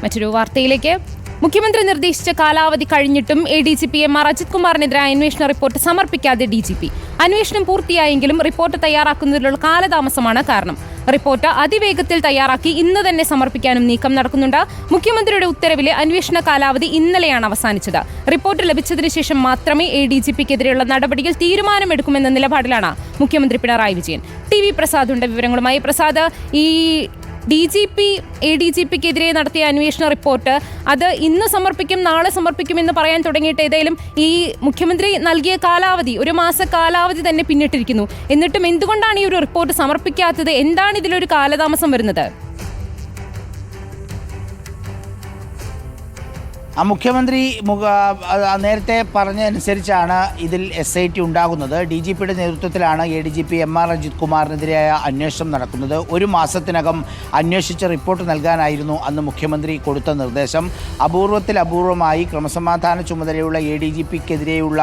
മറ്റൊരു വാർത്തയിലേക്ക്. മുഖ്യമന്ത്രി നിർദ്ദേശിച്ച കാലാവധി കഴിഞ്ഞിട്ടും ADGP MR അജിത് കുമാറിനെതിരായ അന്വേഷണ റിപ്പോർട്ട് സമർപ്പിക്കാതെ DGP. അന്വേഷണം പൂർത്തിയായെങ്കിലും റിപ്പോർട്ട് തയ്യാറാക്കുന്നതിലുള്ള കാലതാമസമാണ് കാരണം. റിപ്പോർട്ട് അതിവേഗത്തിൽ തയ്യാറാക്കി ഇന്ന് തന്നെ സമർപ്പിക്കാനും നീക്കം നടക്കുന്നുണ്ട്. മുഖ്യമന്ത്രിയുടെ ഉത്തരവിലെ അന്വേഷണ കാലാവധി ഇന്നലെയാണ് അവസാനിച്ചത്. റിപ്പോർട്ട് ലഭിച്ചതിനു ശേഷം മാത്രമേ ADGPക്കെതിരെയുള്ള നടപടികൾ തീരുമാനമെടുക്കുമെന്ന നിലപാടിലാണ് മുഖ്യമന്ത്രി പിണറായി വിജയൻ. TV പ്രസാദ് ഉണ്ട് വിവരങ്ങളുമായി. പ്രസാദ്, ഈ DGP ADGPക്കെതിരെ നടത്തിയ അന്വേഷണ റിപ്പോർട്ട് അത് ഇന്ന് സമർപ്പിക്കും നാളെ സമർപ്പിക്കുമെന്ന് പറയാൻ തുടങ്ങിയിട്ട് ഏതായാലും ഈ മുഖ്യമന്ത്രി നൽകിയ കാലാവധി 1 മാസ കാലാവധി തന്നെ പിന്നിട്ടിരിക്കുന്നു. എന്നിട്ടും എന്തുകൊണ്ടാണ് ഈ ഒരു റിപ്പോർട്ട് സമർപ്പിക്കാത്തത്? എന്താണ് ഇതിലൊരു കാലതാമസം വരുന്നത്? മുഖ്യമന്ത്രി നേരത്തെ പറഞ്ഞതനുസരിച്ചാണ് ഇതിൽ SIT ഉണ്ടാകുന്നത്. DGPയുടെ നേതൃത്വത്തിലാണ് ADGP MR അജിത് കുമാറിനെതിരായ അന്വേഷണം നടക്കുന്നത്. 1 മാസത്തിനകം അന്വേഷിച്ച് റിപ്പോർട്ട് നൽകാനായിരുന്നു അന്ന് മുഖ്യമന്ത്രി കൊടുത്ത നിർദ്ദേശം. അപൂർവമായി ക്രമസമാധാന ചുമതലയുള്ള ADGPക്കെതിരെയുള്ള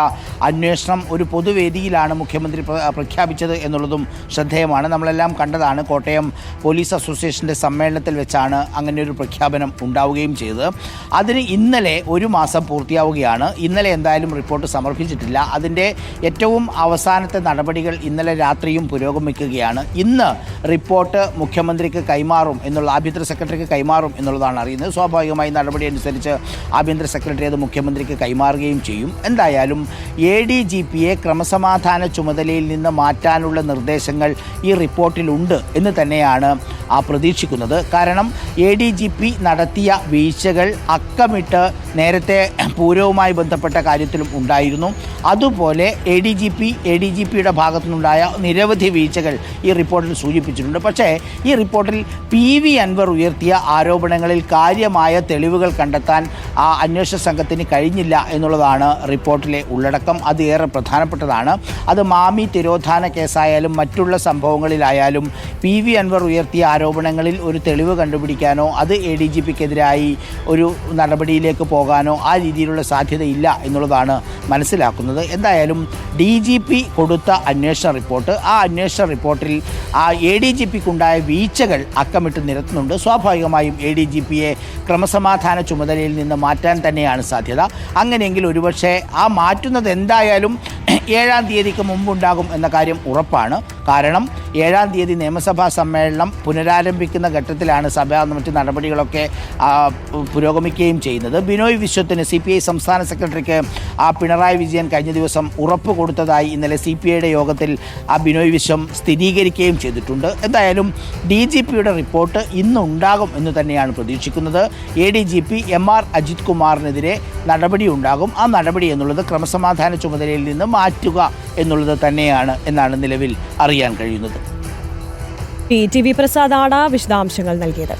അന്വേഷണം ഒരു പൊതുവേദിയിലാണ് മുഖ്യമന്ത്രി പ്രഖ്യാപിച്ചത് എന്നുള്ളതും ശ്രദ്ധേയമാണ്. നമ്മളെല്ലാം കണ്ടതാണ്. കോട്ടയം പോലീസ് അസോസിയേഷൻ്റെ സമ്മേളനത്തിൽ വെച്ചാണ് അങ്ങനെ ഒരു പ്രഖ്യാപനം ഉണ്ടാവുകയും ചെയ്തത്. അതിന് ഇന്നലെ 1 മാസം പൂർത്തിയാവുകയാണ്. ഇന്നലെ എന്തായാലും റിപ്പോർട്ട് സമർപ്പിച്ചിട്ടില്ല. അതിൻ്റെ ഏറ്റവും അവസാനത്തെ നടപടികൾ ഇന്നലെ രാത്രിയും പുരോഗമിക്കുകയാണ്. ഇന്ന് റിപ്പോർട്ട് മുഖ്യമന്ത്രിക്ക് കൈമാറും എന്നുള്ള ആഭ്യന്തര സെക്രട്ടറിക്ക് കൈമാറും എന്നുള്ളതാണ് അറിയുന്നത്. സ്വാഭാവികമായി നടപടി അനുസരിച്ച് ആഭ്യന്തര സെക്രട്ടറി അത് മുഖ്യമന്ത്രിക്ക് കൈമാറുകയും ചെയ്യും. എന്തായാലും ADGPയെ ക്രമസമാധാന ചുമതലയിൽ നിന്ന് മാറ്റാനുള്ള നിർദ്ദേശങ്ങൾ ഈ റിപ്പോർട്ടിലുണ്ട് എന്ന് തന്നെയാണ് പ്രതീക്ഷിക്കുന്നത്. കാരണം ADGP നടത്തിയ വീഴ്ചകൾ അക്കമിട്ട് നേരത്തെ പൂരവുമായി ബന്ധപ്പെട്ട കാര്യത്തിലും ഉണ്ടായിരുന്നു. അതുപോലെ ADGPയുടെ ഭാഗത്തുനിന്നുണ്ടായ നിരവധി വീഴ്ചകൾ ഈ റിപ്പോർട്ടിൽ സൂചിപ്പിച്ചിട്ടുണ്ട്. പക്ഷേ ഈ റിപ്പോർട്ടിൽ PV അൻവർ ഉയർത്തിയ ആരോപണങ്ങളിൽ കാര്യമായ തെളിവുകൾ കണ്ടെത്താൻ അന്വേഷണ സംഘത്തിന് കഴിഞ്ഞില്ല എന്നുള്ളതാണ് റിപ്പോർട്ടിലെ ഉള്ളടക്കം. അത് ഏറെ പ്രധാനപ്പെട്ടതാണ്. അത് മാമി തിരോധാന കേസായാലും മറ്റുള്ള സംഭവങ്ങളിലായാലും PV അൻവർ ഉയർത്തിയ ആരോപണങ്ങളിൽ ഒരു തെളിവ് കണ്ടുപിടിക്കാനോ അത് ADGPക്കെതിരായി ഒരു നടപടിയിലേക്ക് പോകാനോ ആ രീതിയിലുള്ള സാധ്യതയില്ല എന്നുള്ളതാണ് മനസ്സിലാക്കുന്നത്. എന്തായാലും DGP കൊടുത്ത അന്വേഷണ റിപ്പോർട്ട്, ആ അന്വേഷണ റിപ്പോർട്ടിൽ ADGPക്കുണ്ടായ വീഴ്ചകൾ അക്കമിട്ട് നിരത്തുന്നുണ്ട്. സ്വാഭാവികമായും ADGPയെ ക്രമസമാധാന ചുമതലയിൽ നിന്ന് മാറ്റാൻ തന്നെയാണ് സാധ്യത. അങ്ങനെയെങ്കിൽ ഒരുപക്ഷെ ആ മാറ്റുന്നത് എന്തായാലും 7-ാം തീയതിക്ക് മുമ്പുണ്ടാകും എന്ന കാര്യം ഉറപ്പാണ്. കാരണം 7-ാം തീയതി നിയമസഭാ സമ്മേളനം പുനരാരംഭിക്കുന്ന ഘട്ടത്തിലാണ് മറ്റ് നടപടികളൊക്കെ പുരോഗമിക്കുകയും ചെയ്യുന്നത്. ബിനോയ് വിശ്വത്തിന് CPI സംസ്ഥാന സെക്രട്ടറിക്ക് പിണറായി വിജയൻ കഴിഞ്ഞ ദിവസം ഉറപ്പ് കൊടുത്തതായി ഇന്നലെ CPIയുടെ യോഗത്തിൽ ബിനോയ് വിശ്വം സ്ഥിരീകരിക്കുകയും ചെയ്തിട്ടുണ്ട്. എന്തായാലും DGPയുടെ റിപ്പോർട്ട് ഇന്നുണ്ടാകും എന്ന് തന്നെയാണ് പ്രതീക്ഷിക്കുന്നത്. ADGP MR അജിത് കുമാറിനെതിരെ നടപടി ഉണ്ടാകും. ആ നടപടി എന്നുള്ളത് ക്രമസമാധാന ചുമതലയിൽ നിന്ന് മാറ്റുക എന്നുള്ളത് തന്നെയാണ് എന്നാണ് നിലവിൽ അറിയാൻ കഴിയുന്നത്. TV പ്രസാദാണ് വിശദാംശങ്ങൾ നൽകിയത്.